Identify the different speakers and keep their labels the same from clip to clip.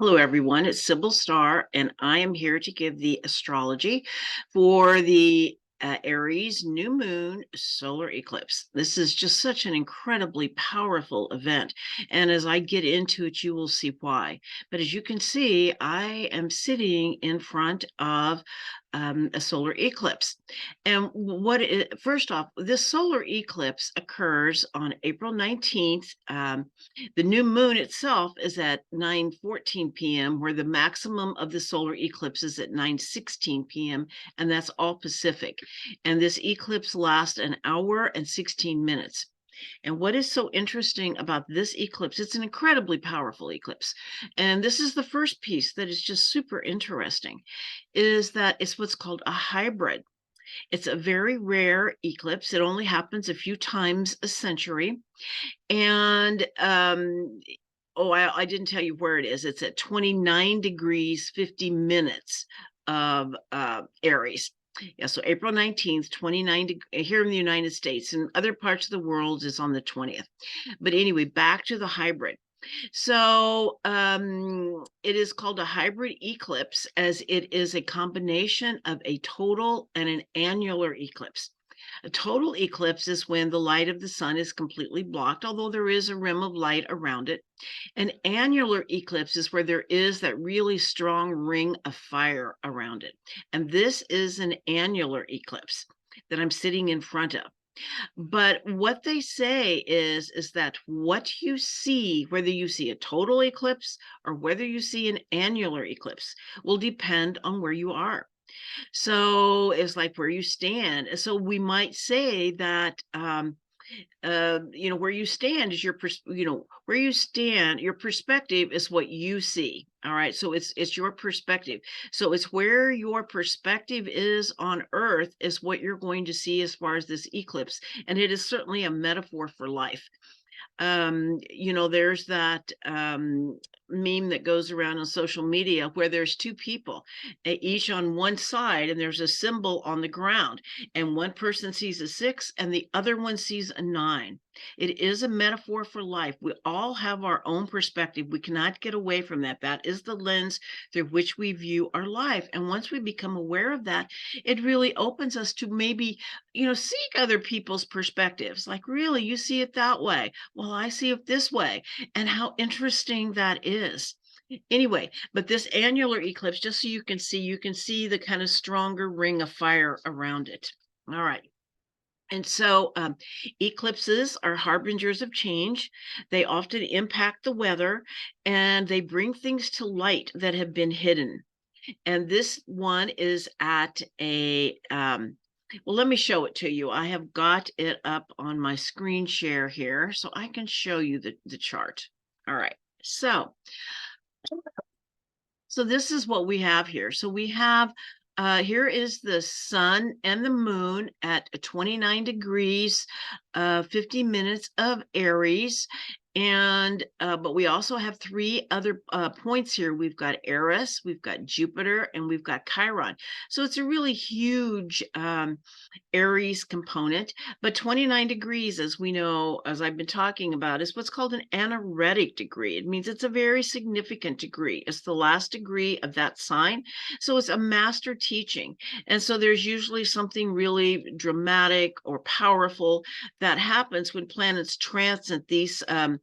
Speaker 1: Hello, everyone. It's Sybil Starr, and I am here to give the astrology for the Aries new moon solar eclipse. This is just such an incredibly powerful event. And as I get into it, you will see why. But as you can see, I am sitting in front of a solar eclipse. And first off, this solar eclipse occurs on April 19th. The new moon itself is at 9:14 p.m., where the maximum of the solar eclipse is at 9:16 p.m., and that's all Pacific. And this eclipse lasts an hour and 16 minutes. And what is so interesting about this eclipse, it's an incredibly powerful eclipse. And this is the first piece that is just super interesting, is that it's what's called a hybrid. It's a very rare eclipse. It only happens a few times a century. And I didn't tell you where it is. It's at 29 degrees 50 minutes of Aries. Yeah, so April 19th, 29 here in the United States. And other parts of the world is on the 20th. But anyway, back to the hybrid. So it is called a hybrid eclipse, as it is a combination of a total and an annular eclipse. A total eclipse is when the light of the sun is completely blocked, although there is a rim of light around it. An annular eclipse is where there is that really strong ring of fire around it. And this is an annular eclipse that I'm sitting in front of. But what they say is that what you see, whether you see a total eclipse or whether you see an annular eclipse, will depend on where you are. So it's like where you stand. So we might say that where you stand is where you stand, your perspective is what you see. All right, so it's your perspective. So it's where your perspective is on Earth is what you're going to see as far as this eclipse, and it is certainly a metaphor for life. There's that meme that goes around on social media where there's two people, each on one side, and there's a symbol on the ground, and one person sees a 6 and the other one sees a 9. It is a metaphor for life. We all have our own perspective. We cannot get away from that. That is the lens through which we view our life. And once we become aware of that, it really opens us to maybe, seek other people's perspectives. Like, really, you see it that way. Well, I see it this way. And how interesting that is. Anyway, but this annular eclipse, just so you can see the kind of stronger ring of fire around it. All right. And so eclipses are harbingers of change. They often impact the weather, and they bring things to light that have been hidden. And this one is at well, let me show it to you. I have got it up on my screen share here so I can show you the chart. All right. So this is what we have here. So we have here is the sun and the moon at 29 degrees, 50 minutes of Aries. And but we also have three other points here. We've got Eris, we've got Jupiter, and we've got Chiron. So it's a really huge Aries component. But 29 degrees, as we know, as I've been talking about, is what's called an anaretic degree. It means it's a very significant degree. It's the last degree of that sign. So it's a master teaching. And so there's usually something really dramatic or powerful that happens when planets transit the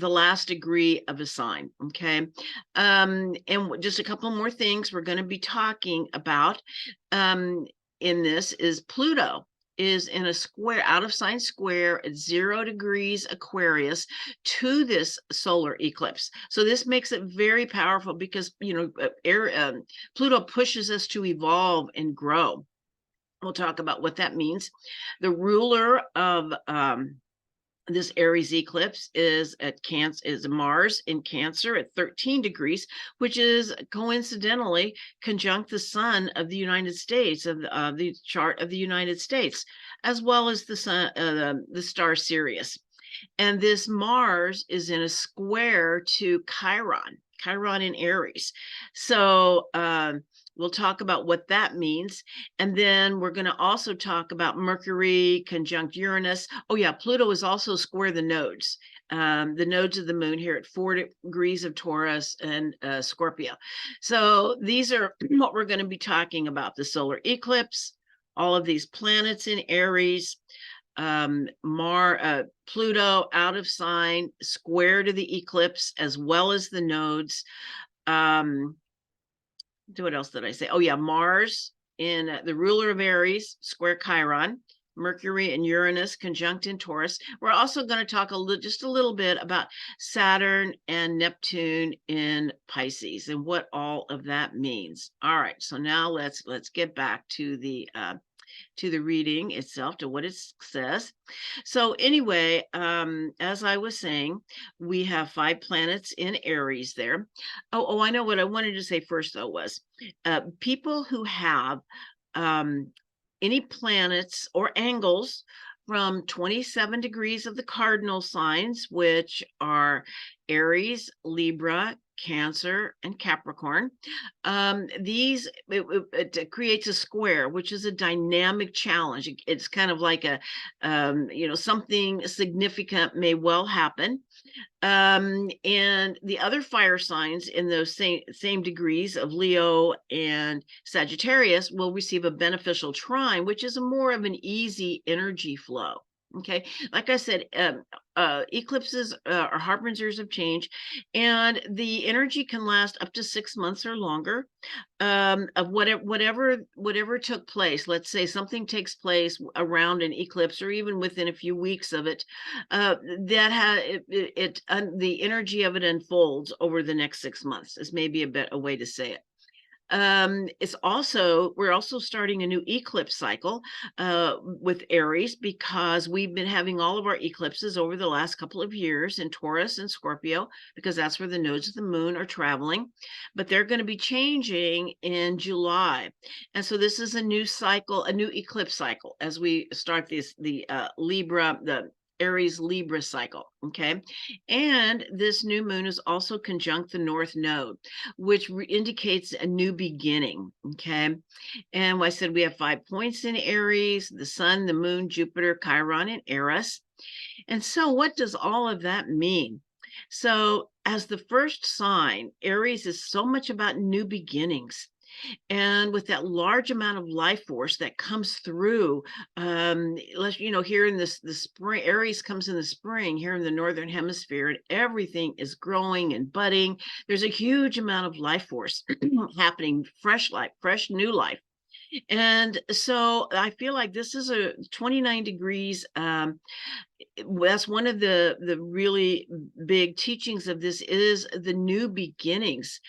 Speaker 1: last degree of a sign. Okay. And just a couple more things we're going to be talking about in this is Pluto is in a square, out of sign square at 0 degrees Aquarius to this solar eclipse. So this makes it very powerful because, Pluto pushes us to evolve and grow. We'll talk about what that means. The ruler of this Aries eclipse is at Cancer, is Mars in Cancer at 13 degrees, which is coincidentally conjunct the sun of the United States, of the chart of the United States, as well as the sun, the star Sirius. And this Mars is in a square to Chiron in Aries. So We'll talk about what that means. And then we're going to also talk about Mercury conjunct Uranus. Oh, yeah, Pluto is also square the nodes of the moon here at 4 degrees of Taurus and Scorpio. So these are what we're going to be talking about: the solar eclipse, all of these planets in Aries, Pluto out of sign, square to the eclipse, as well as the nodes. What else did I say? Oh, yeah, Mars in the ruler of Aries, square Chiron, Mercury and Uranus conjunct in Taurus. We're also going to talk just a little bit about Saturn and Neptune in Pisces and what all of that means. All right, so now let's get back to the reading itself, to what it says. So anyway, as I was saying, we have 5 planets in Aries there. I know what I wanted to say first, though, was people who have any planets or angles from 27 degrees of the cardinal signs, which are Aries, Libra, Cancer, and Capricorn. It creates a square, which is a dynamic challenge. It's kind of like something significant may well happen. And the other fire signs in those same degrees of Leo and Sagittarius will receive a beneficial trine, which is more of an easy energy flow. Okay, like I said, eclipses are harbingers of change, and the energy can last up to 6 months or longer. Of whatever took place. Let's say something takes place around an eclipse, or even within a few weeks of it. The energy of it unfolds over the next 6 months. Is maybe a way to say it. We're also starting a new eclipse cycle with Aries, because we've been having all of our eclipses over the last couple of years in Taurus and Scorpio, because that's where the nodes of the moon are traveling. But they're going to be changing in July, and so this is a new cycle, a new eclipse cycle, as we start the Aries Libra cycle. Okay, and this new moon is also conjunct the North Node, which indicates a new beginning. Okay, and I said we have 5 points in Aries: the Sun, the Moon, Jupiter, Chiron, and Eris. And so, what does all of that mean? So, as the first sign, Aries is so much about new beginnings. And with that large amount of life force that comes through, here in the spring, Aries comes in the spring here in the northern hemisphere, and everything is growing and budding. There's a huge amount of life force happening, fresh life, fresh new life. And so I feel like this is a 29 degrees. That's one of the really big teachings of this, is the new beginnings.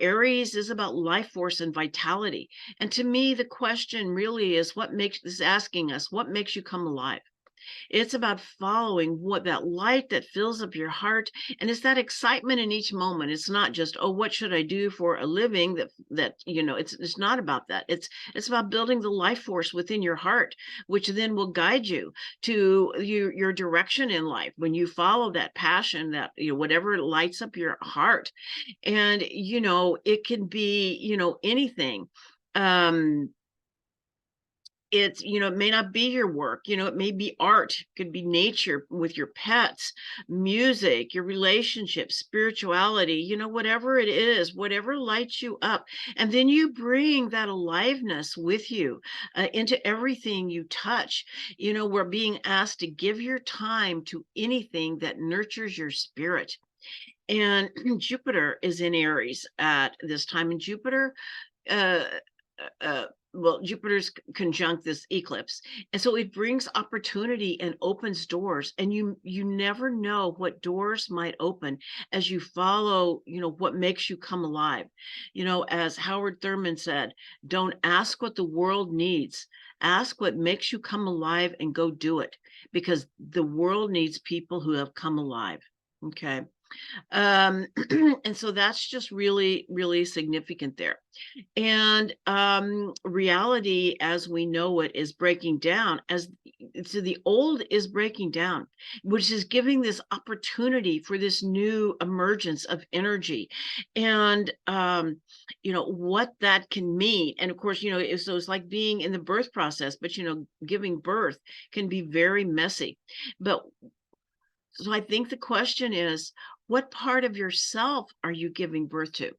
Speaker 1: Aries is about life force and vitality. And to me, the question really is asking us, what makes you come alive? It's about following what that light that fills up your heart, and it's that excitement in each moment. It's not just, oh, what should I do for a living? It's not about that. It's about building the life force within your heart, which then will guide you to your direction in life when you follow that passion, that whatever lights up your heart. And it can be anything. It may not be your work, it may be art, it could be nature with your pets, music, your relationships, spirituality, whatever it is, whatever lights you up. And then you bring that aliveness with you into everything you touch. We're being asked to give your time to anything that nurtures your spirit. And Jupiter is in Aries at this time. And Jupiter, uh, Jupiter's conjunct this eclipse, and so it brings opportunity and opens doors, and you never know what doors might open as you follow what makes you come alive. As Howard Thurman said, don't ask what the world needs, ask what makes you come alive, and go do it, because the world needs people who have come alive. Okay. Um, and so that's just really, really significant there. And reality as we know it is breaking down as so the old is breaking down, which is giving this opportunity for this new emergence of energy. And what that can mean. And of course, so it's like being in the birth process, but giving birth can be very messy. But so I think the question is, what part of yourself are you giving birth to?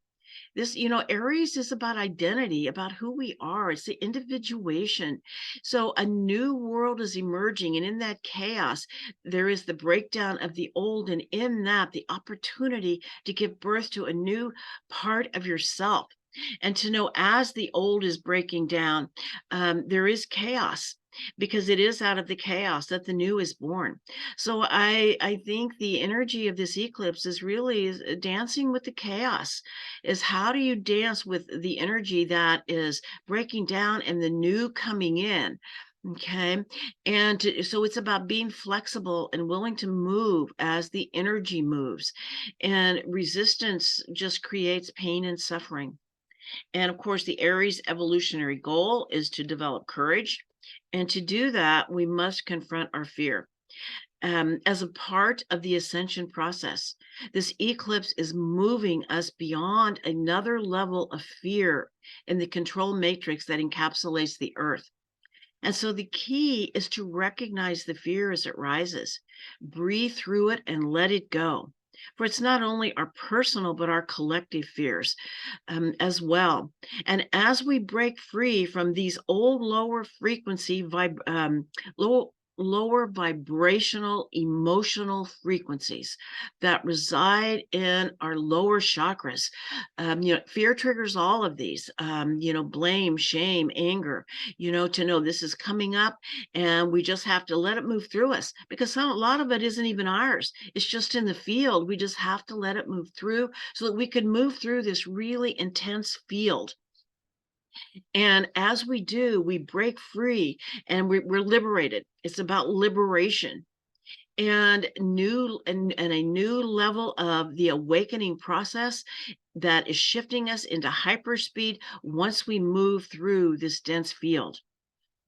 Speaker 1: This, Aries is about identity, about who we are. It's the individuation. So a new world is emerging, and in that chaos, there is the breakdown of the old, and in that, the opportunity to give birth to a new part of yourself. And to know as the old is breaking down, there is chaos because it is out of the chaos that the new is born. So I think the energy of this eclipse is really dancing with the chaos. Is how do you dance with the energy that is breaking down and the new coming in? Okay. And so it's about being flexible and willing to move as the energy moves. And resistance just creates pain and suffering. And of course, the Aries evolutionary goal is to develop courage. And to do that, we must confront our fear. As a part of the ascension process, this eclipse is moving us beyond another level of fear in the control matrix that encapsulates the earth. And so the key is to recognize the fear as it rises, breathe through it, and let it go. For it's not only our personal, but our collective fears as well. And as we break free from these old lower frequency, lower vibrational emotional frequencies that reside in our lower chakras. Fear triggers all of these, blame, shame, anger, to know this is coming up and we just have to let it move through us because a lot of it isn't even ours. It's just in the field. We just have to let it move through so that we can move through this really intense field. And as we do, we break free and we're liberated. It's about liberation and a new level of the awakening process that is shifting us into hyperspeed once we move through this dense field.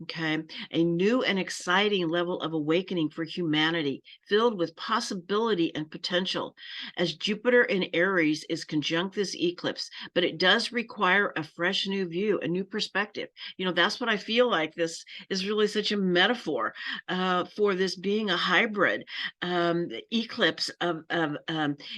Speaker 1: Okay, a new and exciting level of awakening for humanity, filled with possibility and potential, as Jupiter in Aries is conjunct this eclipse. But it does require a fresh new view, a new perspective. That's what I feel like this is really such a metaphor for this being a hybrid eclipse of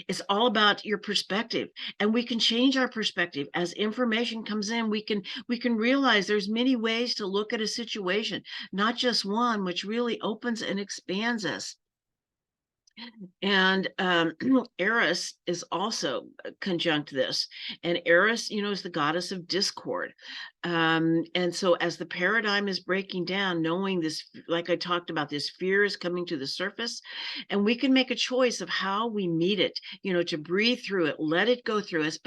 Speaker 1: it's all about your perspective, and we can change our perspective as information comes in. We can realize there's many ways to look at a situation, not just one, which really opens and expands us. And Eris is also conjunct this. And Eris, is the goddess of discord. And so as the paradigm is breaking down, knowing this, like I talked about, this fear is coming to the surface, and we can make a choice of how we meet it, to breathe through it, let it go through us,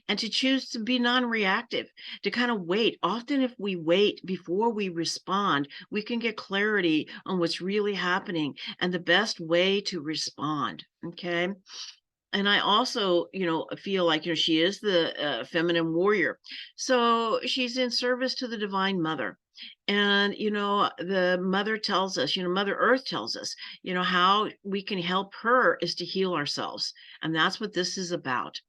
Speaker 1: and to choose to be non-reactive, to kind of wait. Often if we wait before we respond, we can get clarity on what's really happening and the best way to respond. Okay. And I also, feel like, she is the feminine warrior. So she's in service to the divine mother. And, the mother tells us, Mother Earth tells us, how we can help her is to heal ourselves. And that's what this is about.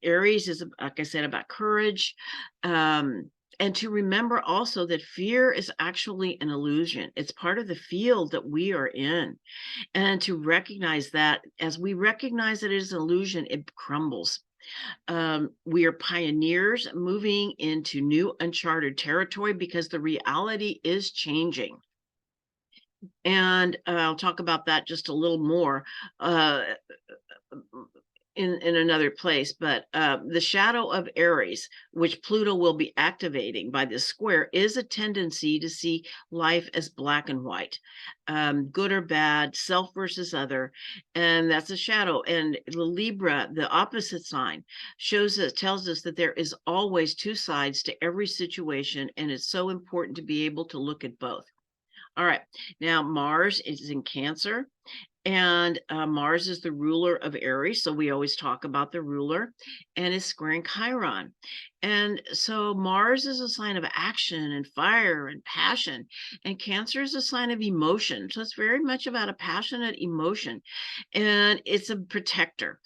Speaker 1: Aries is, like I said, about courage. And to remember also that fear is actually an illusion. It's part of the field that we are in. And to recognize that as we recognize that it is an illusion, it crumbles. We are pioneers moving into new uncharted territory because the reality is changing. And I'll talk about that just a little more in another place, but the shadow of Aries, which Pluto will be activating by this square, is a tendency to see life as black and white, good or bad, self versus other, and that's a shadow. And the Libra, the opposite sign, tells us that there is always two sides to every situation, and it's so important to be able to look at both. All right, now Mars is in Cancer, And Mars is the ruler of Aries, so we always talk about the ruler, and is squaring Chiron. And so Mars is a sign of action and fire and passion, and Cancer is a sign of emotion. So it's very much about a passionate emotion, and it's a protector.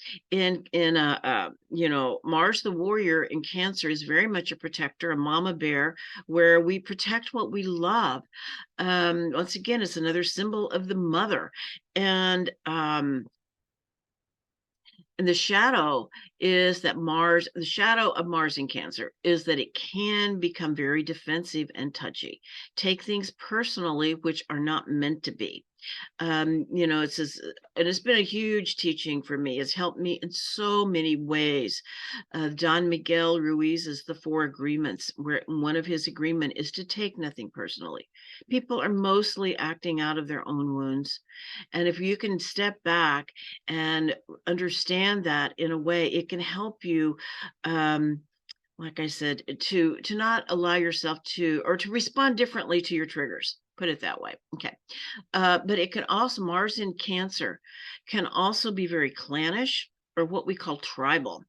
Speaker 1: Mars the warrior in Cancer is very much a protector, a mama bear, where we protect what we love. Once again, it's another symbol of the mother. And the shadow is that the shadow of Mars in Cancer is that it can become very defensive and touchy, take things personally, which are not meant to be. It says, and it's been a huge teaching for me. It's helped me in so many ways. Don Miguel Ruiz's The Four Agreements, where one of his agreement is to take nothing personally. People are mostly acting out of their own wounds. And if you can step back and understand that in a way, it can help you, like I said, to not allow yourself to respond differently to your triggers. Put it that way. Okay. But it can also, Mars in Cancer can also be very clannish, or what we call tribal.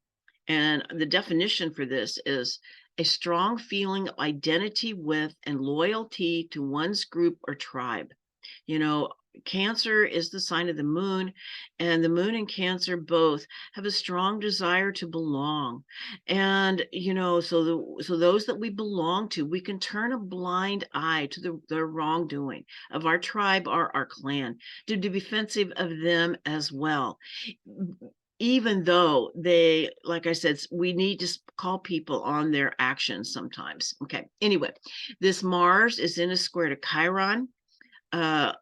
Speaker 1: And the definition for this is a strong feeling of identity with and loyalty to one's group or tribe. You know, Cancer is the sign of the moon, and the moon and Cancer both have a strong desire to belong. And so those that we belong to, we can turn a blind eye to the wrongdoing of our tribe or our clan, to be defensive of them as well. Even though they, like I said, we need to call people on their actions sometimes. Okay. Anyway, this Mars is in a square to Chiron,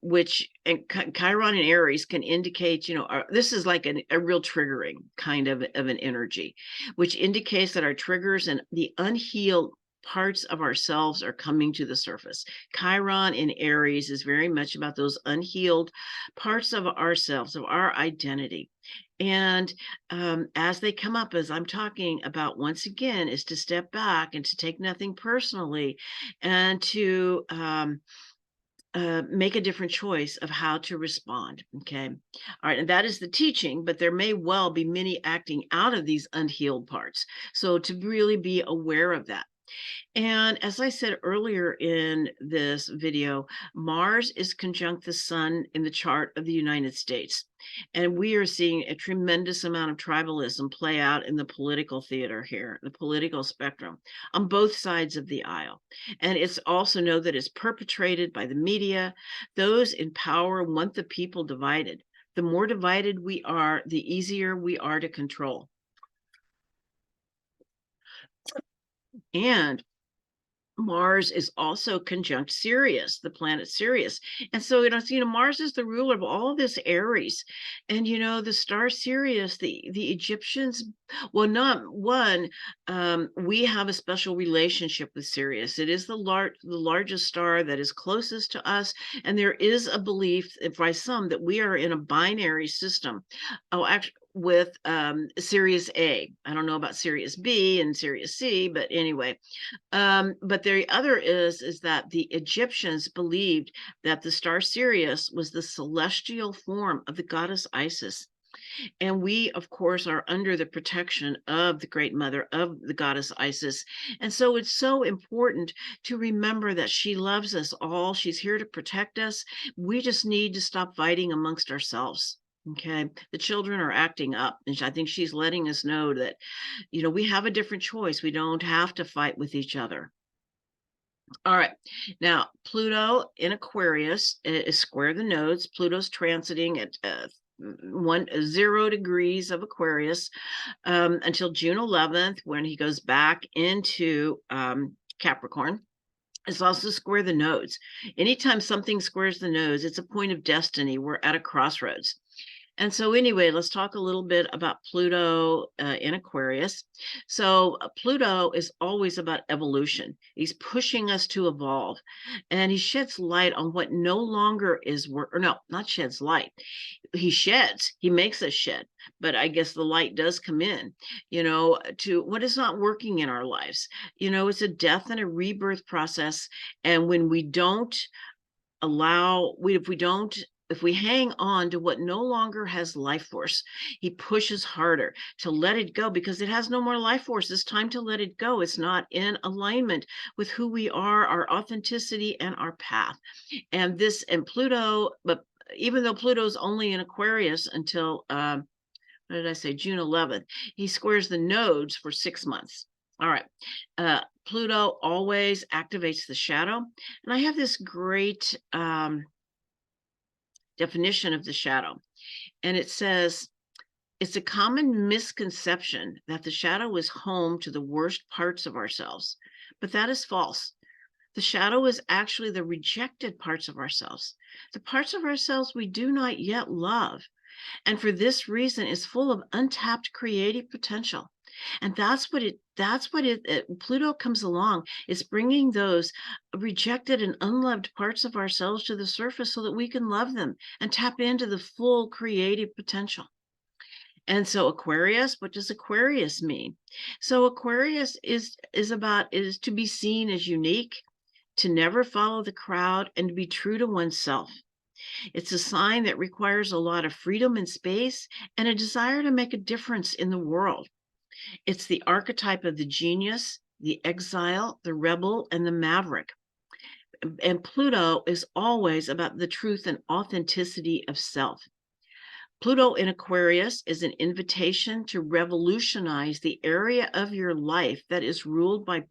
Speaker 1: which and Chiron and Aries can indicate, this is like a real triggering kind of an energy, which indicates that our triggers and the unhealed parts of ourselves are coming to the surface. Chiron in Aries is very much about those unhealed parts of ourselves, of our identity. And as they come up, as I'm talking about once again, is to step back and to take nothing personally, and to make a different choice of how to respond. Okay. All right. And that is the teaching, but there may well be many acting out of these unhealed parts. So to really be aware of that. And as I said earlier in this video, Mars is conjunct the sun in the chart of the United States. And we are seeing a tremendous amount of tribalism play out in the political theater here, the political spectrum, on both sides of the aisle. And it's also know that it's perpetrated by the media. Those in power want the people divided. The more divided we are, the easier we are to control. And Mars is also conjunct Sirius, the planet Sirius. And so, Mars is the ruler of all this Aries. And, the star Sirius, the Egyptians, well, not one, we have a special relationship with Sirius. It is the largest star that is closest to us. And there is a belief by some that we are in a binary system. Oh, actually, with Sirius A. I don't know about Sirius B and Sirius C, but anyway. But the other is that the Egyptians believed that the star Sirius was the celestial form of the goddess Isis. And we, of course, are under the protection of the Great Mother, of the goddess Isis. And so it's so important to remember that she loves us all. She's here to protect us. We just need to stop fighting amongst ourselves. Okay, the children are acting up, and I think she's letting us know that, we have a different choice. We don't have to fight with each other. All right, now Pluto in Aquarius is square the nodes. Pluto's transiting at 0 degrees of Aquarius until June 11th, when he goes back into Capricorn. It's also square the nodes. Anytime something squares the nodes, it's a point of destiny. We're at a crossroads. And so anyway, let's talk a little bit about Pluto in Aquarius. So Pluto is always about evolution. He's pushing us to evolve, and he sheds light on what no longer is work, or no, not sheds light. He makes us shed, but I guess the light does come in, to what is not working in our lives. It's a death and a rebirth process. And when we don't if we don't if we hang on to what no longer has life force, he pushes harder to let it go because it has no more life force. It's time to let it go. It's not in alignment with who we are, our authenticity, and our path. And Pluto, but even though Pluto's only in Aquarius until what did I say, June 11th, he squares the nodes for 6 months. All right. Pluto always activates the shadow. And I have this great definition of the shadow. And it says, it's a common misconception that the shadow is home to the worst parts of ourselves, but that is false. The shadow is actually the rejected parts of ourselves, the parts of ourselves we do not yet love. And for this reason is full of untapped creative potential. And Pluto comes along. It's bringing those rejected and unloved parts of ourselves to the surface so that we can love them and tap into the full creative potential. And so Aquarius, what does Aquarius mean? So Aquarius is to be seen as unique, to never follow the crowd, and to be true to oneself. It's a sign that requires a lot of freedom and space and a desire to make a difference in the world. It's the archetype of the genius, the exile, the rebel, and the maverick. And Pluto is always about the truth and authenticity of self. Pluto in Aquarius is an invitation to revolutionize the area of your life that is ruled by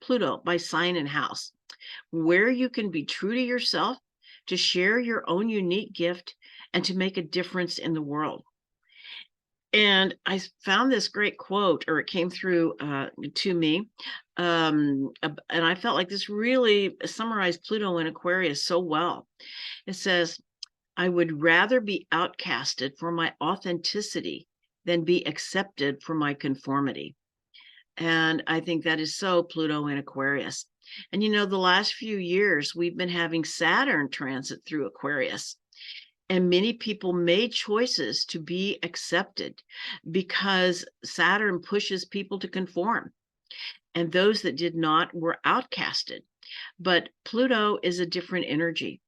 Speaker 1: Pluto, by sign and house, where you can be true to yourself, to share your own unique gift, and to make a difference in the world. And I found this great quote, or it came through to me, and I felt like this really summarized Pluto in Aquarius so well. It says, I would rather be outcasted for my authenticity than be accepted for my conformity. And I think that is so Pluto in Aquarius. And the last few years, we've been having Saturn transit through Aquarius. And many people made choices to be accepted because Saturn pushes people to conform. And those that did not were outcasted. But Pluto is a different energy.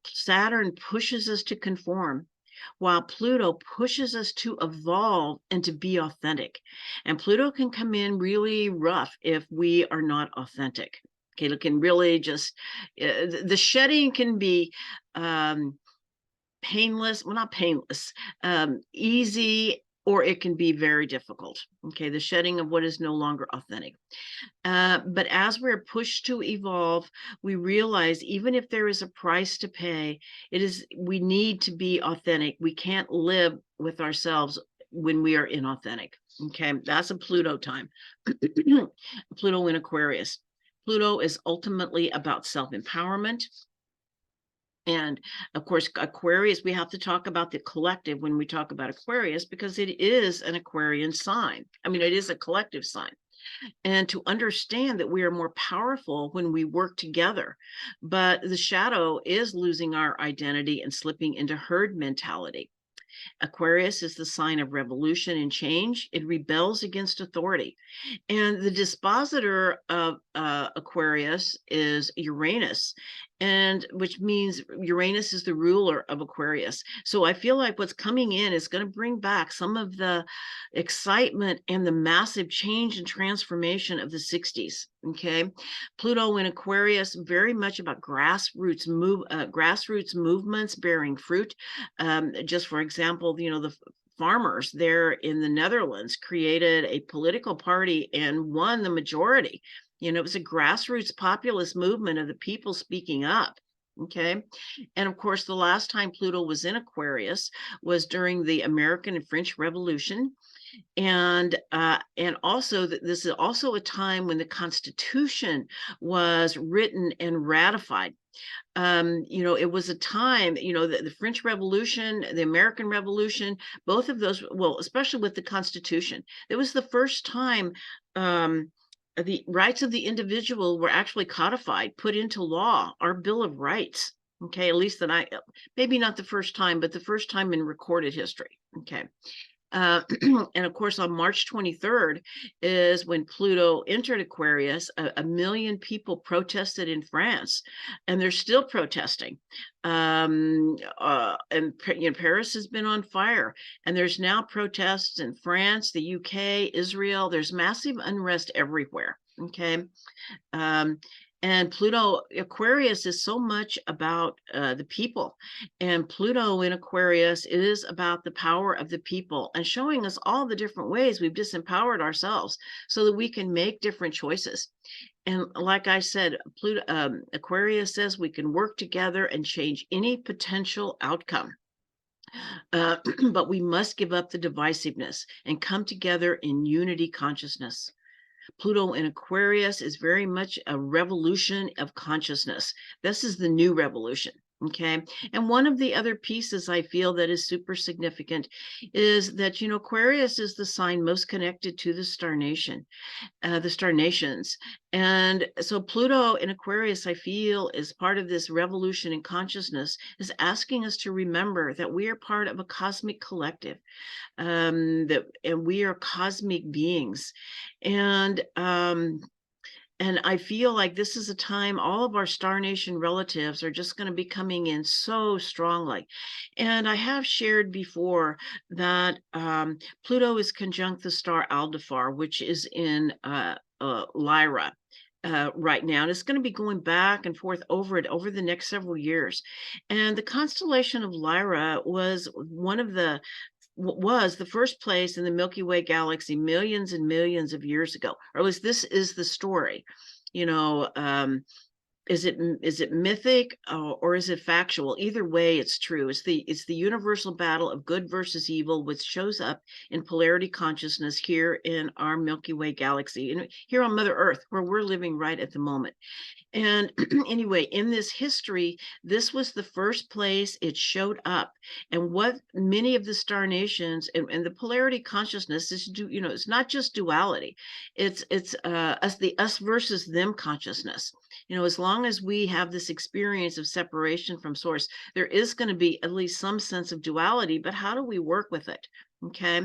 Speaker 1: Saturn pushes us to conform, while Pluto pushes us to evolve and to be authentic. And Pluto can come in really rough if we are not authentic. Okay, it can really just, the shedding can be painless, well, not painless, easy, or it can be very difficult. Okay, the shedding of what is no longer authentic. But as we're pushed to evolve, we realize even if there is a price to pay, we need to be authentic. We can't live with ourselves when we are inauthentic. Okay, that's a Pluto time. Pluto in Aquarius. Pluto is ultimately about self-empowerment. And of course, Aquarius, we have to talk about the collective when we talk about Aquarius, because it is an Aquarian sign. I mean, it is a collective sign. And to understand that we are more powerful when we work together. But the shadow is losing our identity and slipping into herd mentality. Aquarius is the sign of revolution and change. It rebels against authority. And the dispositor of Aquarius is Uranus, and which means Uranus is the ruler of Aquarius. So I feel like what's coming in is going to bring back some of the excitement and the massive change and transformation of the 60s. Okay, Pluto in Aquarius, very much about grassroots movements bearing fruit. Just for example, the farmers there in the Netherlands created a political party and won the majority. It was a grassroots populist movement of the people speaking up. Okay. And of course, the last time Pluto was in Aquarius was during the American and French Revolution. And also this is also a time when the Constitution was written and ratified. It was a time, the French Revolution, the American Revolution, both of those, well, especially with the Constitution, it was the first time the rights of the individual were actually codified, put into law, our Bill of Rights. Okay, at least maybe not the first time, but the first time in recorded history. Okay. And of course, on March 23rd is when Pluto entered Aquarius. A million people protested in France, and they're still protesting. And Paris has been on fire, and there's now protests in France, the UK, Israel. There's massive unrest everywhere. Okay. Um, and Pluto Aquarius is so much about the people, and Pluto in Aquarius is about the power of the people and showing us all the different ways we've disempowered ourselves so that we can make different choices. And like I said, Pluto Aquarius says we can work together and change any potential outcome. But we must give up the divisiveness and come together in unity consciousness. Pluto in Aquarius is very much a revolution of consciousness. This is the new revolution. Okay. And one of the other pieces I feel that is super significant is that, Aquarius is the sign most connected to the star nations. And so Pluto in Aquarius, I feel, is part of this revolution in consciousness, is asking us to remember that we are part of a cosmic collective, and we are cosmic beings. And I feel like this is a time all of our star nation relatives are just going to be coming in so strongly. And I have shared before that Pluto is conjunct the star Aldebaran, which is in Lyra. Right now, and it's going to be going back and forth over it over the next several years. And the constellation of Lyra was the first place in the Milky Way galaxy millions and millions of years ago, or at least this is the story. You know, is it mythic, or is it factual? Either way, it's true. It's the universal battle of good versus evil, which shows up in polarity consciousness here in our Milky Way galaxy, and here on Mother Earth, where we're living right at the moment. And anyway, in this history, this was the first place it showed up. And what many of the star nations and the polarity consciousness is it's not just duality. It's the us versus them consciousness. As long as we have this experience of separation from source, there is going to be at least some sense of duality, but how do we work with it? Okay.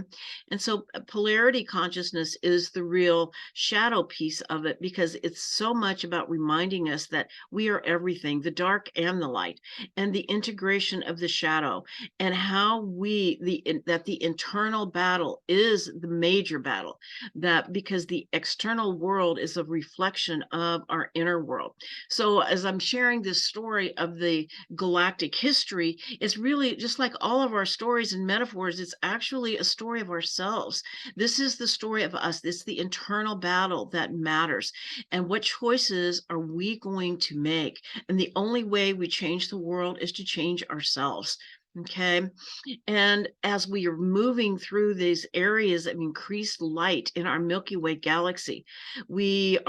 Speaker 1: And so polarity consciousness is the real shadow piece of it, because it's so much about reminding us that we are everything, the dark and the light, and the integration of the shadow, and how that the internal battle is the major battle, that because the external world is a reflection of our inner world. So as I'm sharing this story of the galactic history, it's really just like all of our stories and metaphors. It's actually a story of ourselves. This is the story of us. It's the internal battle that matters. And what choices are we going to make? And the only way we change the world is to change ourselves. Okay. And as we are moving through these areas of increased light in our Milky Way galaxy, we're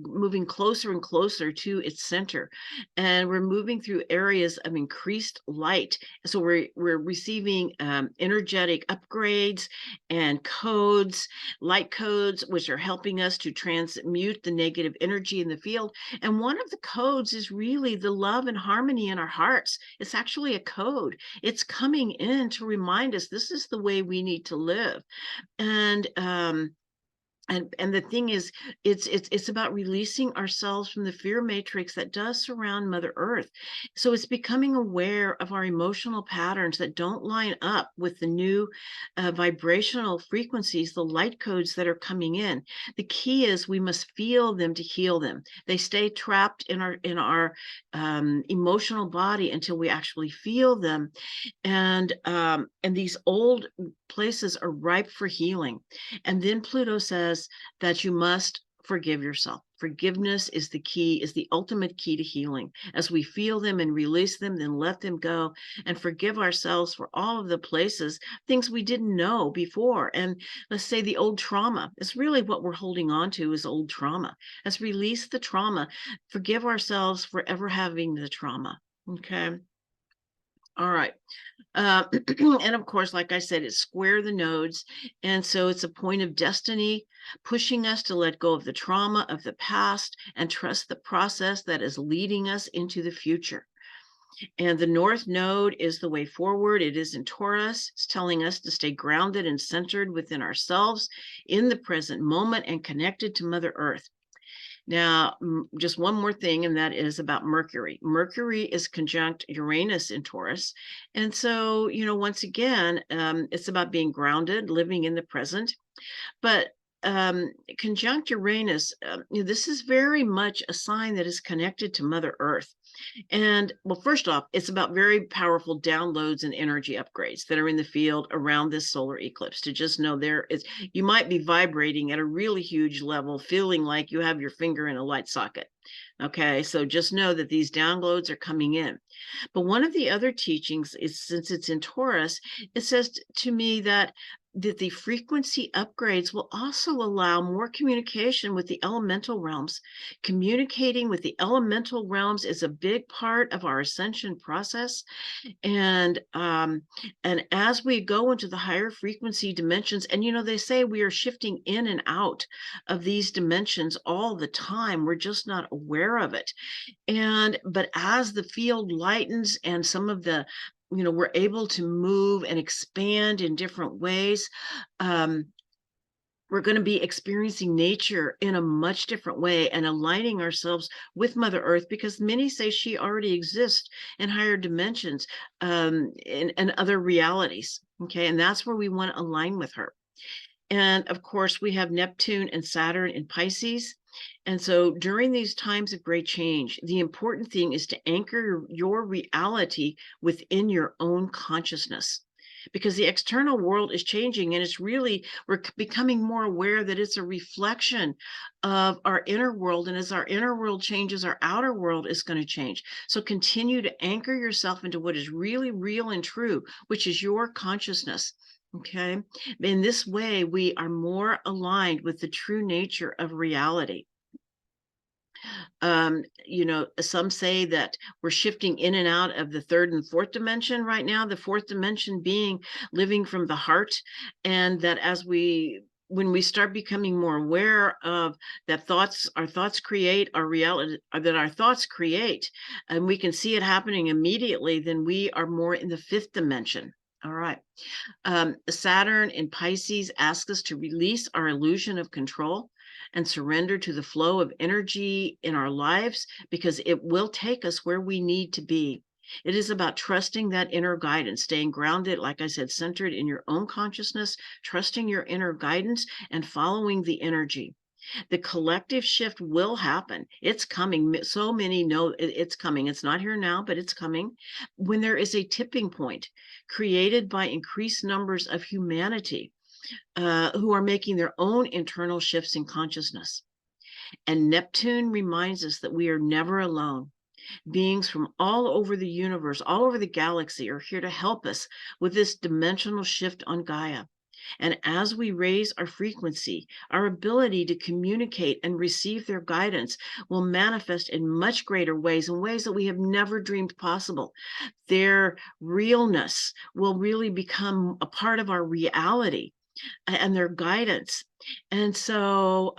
Speaker 1: moving closer and closer to its center, and we're moving through areas of increased light. So we're receiving energetic upgrades and codes, light codes, which are helping us to transmute the negative energy in the field. And one of the codes is really the love and harmony in our hearts. It's actually a code. It's coming in to remind us this is the way we need to live. And the thing is, it's about releasing ourselves from the fear matrix that does surround Mother Earth. So it's becoming aware of our emotional patterns that don't line up with the new vibrational frequencies, the light codes that are coming in. The key is we must feel them to heal them. They stay trapped in our emotional body until we actually feel them, and these old places are ripe for healing. And then Pluto says that you must forgive yourself. Forgiveness is the key, is the ultimate key to healing. As we feel them and release them, then let them go and forgive ourselves for all of the places, things we didn't know before. And let's say the old trauma is really what we're holding on to, is old trauma. Let's release the trauma, forgive ourselves for ever having the trauma. Okay. All right. And of course, like I said, it's square the nodes. And so it's a point of destiny, pushing us to let go of the trauma of the past and trust the process that is leading us into the future. And the North Node is the way forward. It is in Taurus. It's telling us to stay grounded and centered within ourselves in the present moment and connected to Mother Earth. Now, just one more thing, and that is about Mercury. Mercury is conjunct Uranus in Taurus. And so, once again, it's about being grounded, living in the present. But conjunct Uranus, this is very much a sign that is connected to Mother Earth. And well, first off, it's about very powerful downloads and energy upgrades that are in the field around this solar eclipse. To just know there is, you might be vibrating at a really huge level, feeling like you have your finger in a light socket. Okay, so just know that these downloads are coming in. But one of the other teachings is, since it's in Taurus, it says to me that the frequency upgrades will also allow more communication with the elemental realms. Communicating with the elemental realms is a big part of our ascension process. And as we go into the higher frequency dimensions, and they say we are shifting in and out of these dimensions all the time. We're just not aware of it. But as the field lightens and some of the we're able to move and expand in different ways, we're going to be experiencing nature in a much different way and aligning ourselves with Mother Earth, because many say she already exists in higher dimensions, and other realities. Okay, and that's where we want to align with her. And of course, we have Neptune and Saturn in Pisces. And so during these times of great change, the important thing is to anchor your reality within your own consciousness, because the external world is changing, and we're becoming more aware that it's a reflection of our inner world. And as our inner world changes, our outer world is going to change. So continue to anchor yourself into what is really real and true, which is your consciousness. Okay. In this way, we are more aligned with the true nature of reality. Some say that we're shifting in and out of the third and fourth dimension right now, the fourth dimension being living from the heart. And that when we start becoming more aware of that our thoughts create our reality, that our thoughts create, and we can see it happening immediately, then we are more in the fifth dimension. All right. Saturn in Pisces asks us to release our illusion of control and surrender to the flow of energy in our lives, because it will take us where we need to be. It is about trusting that inner guidance, staying grounded, like I said, centered in your own consciousness, trusting your inner guidance and following the energy. The collective shift will happen. It's coming. So many know it's coming. It's not here now, but it's coming. When there is a tipping point created by increased numbers of humanity, who are making their own internal shifts in consciousness. And Neptune reminds us that we are never alone. Beings from all over the universe, all over the galaxy, are here to help us with this dimensional shift on Gaia. And as we raise our frequency, our ability to communicate and receive their guidance will manifest in much greater ways, in ways that we have never dreamed possible. Their realness will really become a part of our reality, and their guidance. And so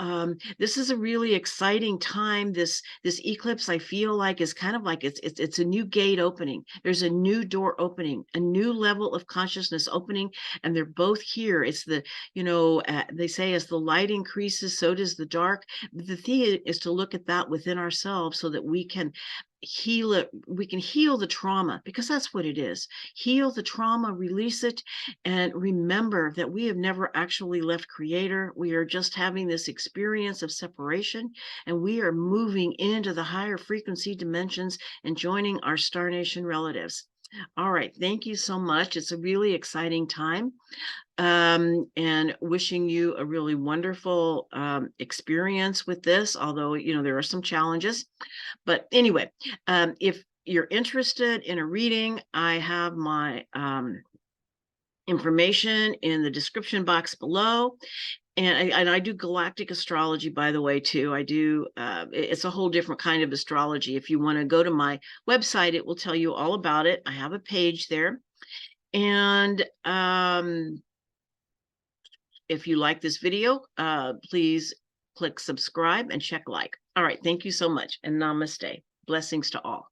Speaker 1: this is a really exciting time. This eclipse, I feel like, is kind of like it's a new gate opening. There's a new door opening, a new level of consciousness opening, and they're both here. It's they say as the light increases, so does the dark. The thing is to look at that within ourselves so that we can heal it. We can heal the trauma, because that's what it is. Heal the trauma, release it, and remember that we have never actually left Creator. We are just having this experience of separation, and we are moving into the higher frequency dimensions and joining our Star Nation relatives. All right. Thank you so much. It's a really exciting time. And wishing you a really wonderful experience with this, although, there are some challenges. But anyway, if you're interested in a reading, I have my information in the description box below. And I do galactic astrology, by the way, too. I do, it's a whole different kind of astrology. If you want to go to my website, it will tell you all about it. I have a page there. And if you like this video, please click subscribe and check like. All right. Thank you so much. And namaste. Blessings to all.